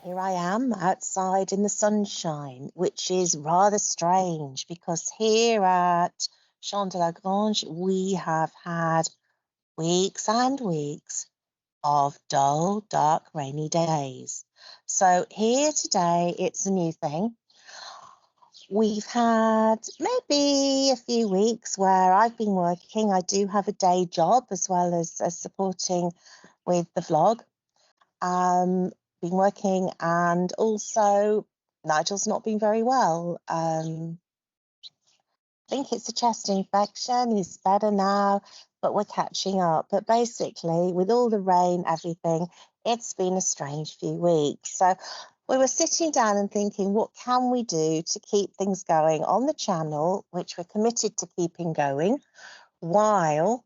here I am outside in the sunshine, which is rather strange because here at Champ de la Grange, we have had weeks and weeks of dull, dark, rainy days. So here today, it's a new thing. We've had maybe a few weeks where I've been working. I do have a day job as well as supporting with the vlog. Been working, and also Nigel's not been very well. I think it's a chest infection. He's better now, but we're catching up. But basically, with all the rain, everything, it's been a strange few weeks. So we were sitting down and thinking, what can we do to keep things going on the channel, which we're committed to keeping going, while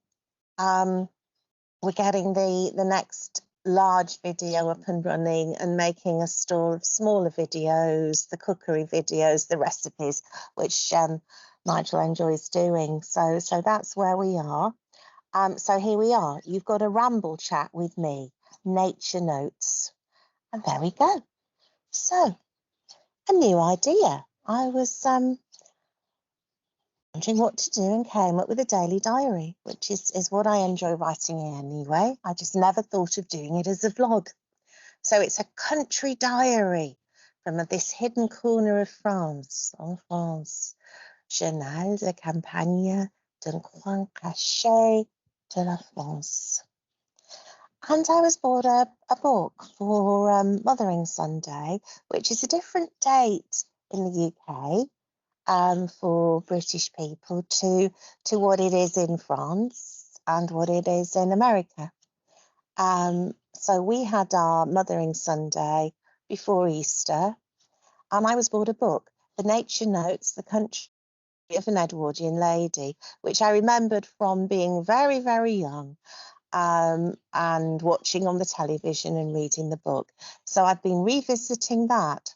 we're getting the next large video up and running and making a store of smaller videos, the cookery videos, the recipes, which Nigel enjoys doing. So that's where we are. So here we are. You've got a ramble chat with me, nature notes. And there we go. So a new idea. I was wondering what to do and came up with a daily diary, which is what I enjoy writing anyway. I just never thought of doing it as a vlog. So it's a country diary from this hidden corner of France, en France. Journal de campagne d'un coin caché de la France. And I was bought a book for Mothering Sunday, which is a different date in the UK. For British people to what it is in France and what it is in America. So we had our Mothering Sunday before Easter, and I was bought a book, The Nature Notes, The Country of an Edwardian Lady, which I remembered from being very, very young, and watching on the television and reading the book. So I've been revisiting that.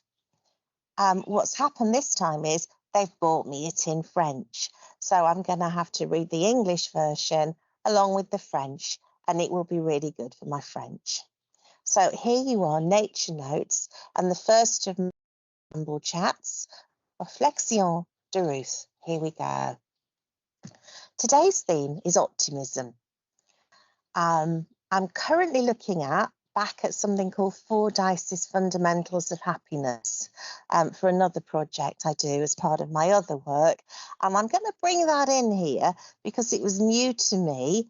What's happened this time is they've bought me it in French. So I'm going to have to read the English version along with the French, and it will be really good for my French. So here you are, Nature Notes, and the first of Ramble Chats, Réflexion de Ruth. Here we go. Today's theme is optimism. I'm currently looking back at something called Fordyce's Fundamentals of Happiness for another project I do as part of my other work. And I'm going to bring that in here because it was new to me,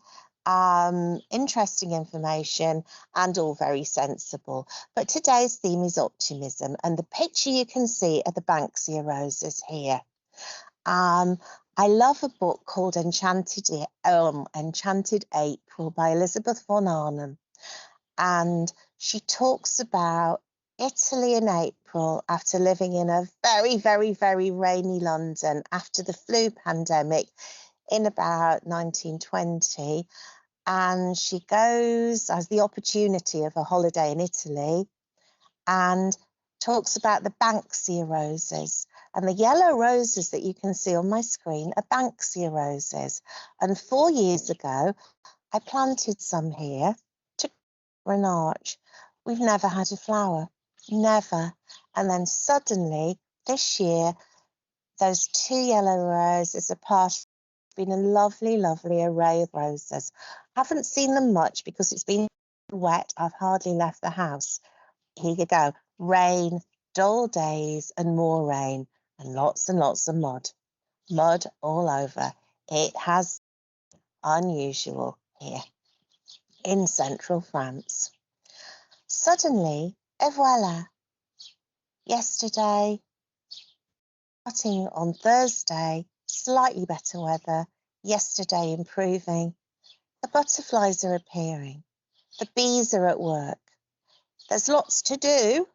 interesting information and all very sensible. But today's theme is optimism, and the picture you can see are the Banksia roses here. I love a book called Enchanted April by Elizabeth von Arnhem. And she talks about Italy in April after living in a very, very, very rainy London after the flu pandemic in about 1920. And she goes, has the opportunity of a holiday in Italy, and talks about the Banksia roses. And the yellow roses that you can see on my screen are Banksia roses. And 4 years ago, I planted some here an arch. We've never had a flower, never. And then suddenly this year, those 2 yellow roses are part. Been a lovely, lovely array of roses. Haven't seen them much because it's been wet. I've hardly left the house. Here you go. Rain, dull days and more rain, and lots of mud. Mud all over. It has unusual here in central France. Suddenly, et voila, yesterday, starting on Thursday, slightly better weather, yesterday improving, the butterflies are appearing, the bees are at work, there's lots to do.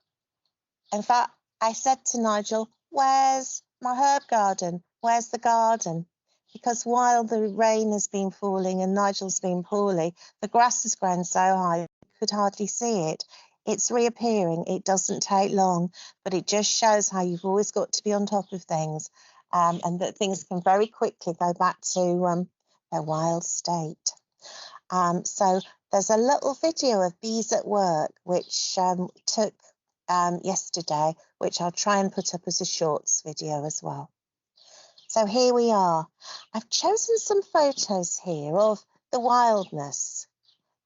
In fact, I said to Nigel, where's my herb garden? Where's the garden? Because while the rain has been falling and Nigel's been poorly, the grass has grown so high you could hardly see it. It's reappearing. It doesn't take long, but it just shows how you've always got to be on top of things, and that things can very quickly go back to their wild state. So there's a little video of bees at work, which took yesterday, which I'll try and put up as a shorts video as well. So here we are. I've chosen some photos here of the wildness,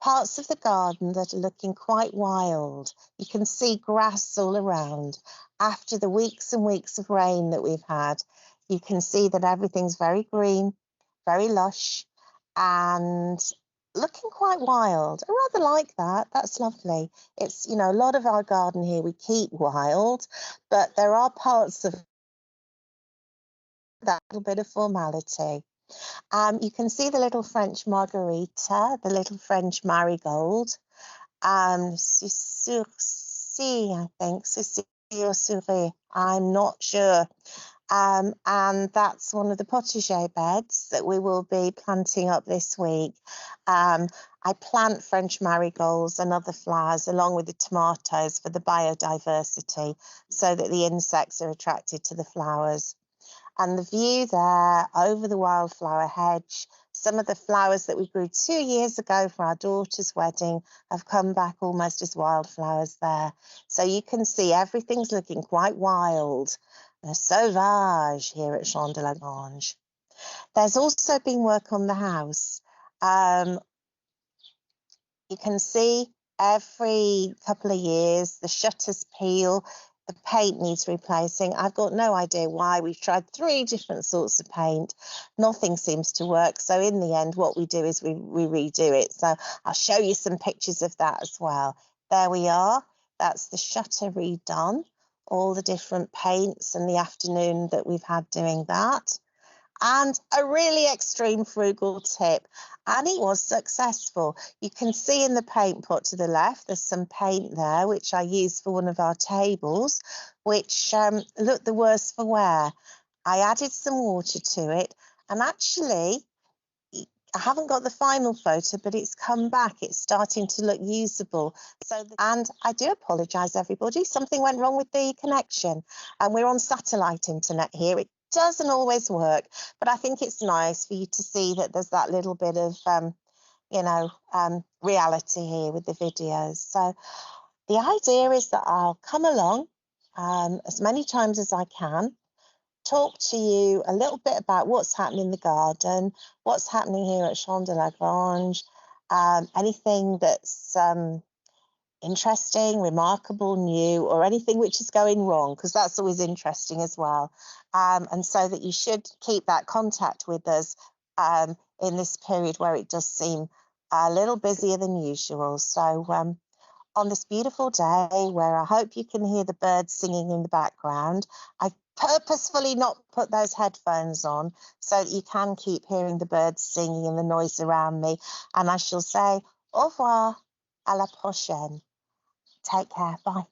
parts of the garden that are looking quite wild. You can see grass all around. After the weeks and weeks of rain that we've had, you can see that everything's very green, very lush, and looking quite wild. I rather like that. That's lovely. It's, you know, a lot of our garden here we keep wild, but there are parts of that little bit of formality. You can see the little French margarita, the little French marigold, Sucy, I think, Sucy or Souris, I'm not sure. And that's one of the potager beds that we will be planting up this week. I plant French marigolds and other flowers along with the tomatoes for the biodiversity so that the insects are attracted to the flowers. And the view there over the wildflower hedge, some of the flowers that we grew 2 years ago for our daughter's wedding have come back almost as wildflowers there. So you can see everything's looking quite wild, sauvage here at Champ de la Grange. There's also been work on the house. You can see every couple of years the shutters peel, the paint needs replacing. I've got no idea why. We've tried 3 different sorts of paint. Nothing seems to work. So in the end, what we do is we redo it. So I'll show you some pictures of that as well. There we are. That's the shutter redone. All the different paints and the afternoon that we've had doing that. And a really extreme frugal tip, and it was successful. You can see in the paint pot to the left, there's some paint there, which I used for one of our tables, which looked the worse for wear. I added some water to it, and actually, I haven't got the final photo, but it's come back. It's starting to look usable. And I do apologise, everybody. Something went wrong with the connection, and we're on satellite internet here. It doesn't always work, but I think it's nice for you to see that there's that little bit of, reality here with the videos. So the idea is that I'll come along as many times as I can, talk to you a little bit about what's happening in the garden, what's happening here at Champ de la Grange, anything that's interesting, remarkable, new, or anything which is going wrong, because that's always interesting as well. And so that you should keep that contact with us in this period where it does seem a little busier than usual. So on this beautiful day where I hope you can hear the birds singing in the background, I've purposefully not put those headphones on so that you can keep hearing the birds singing and the noise around me. And I shall say au revoir, à la prochaine. Take care. Bye.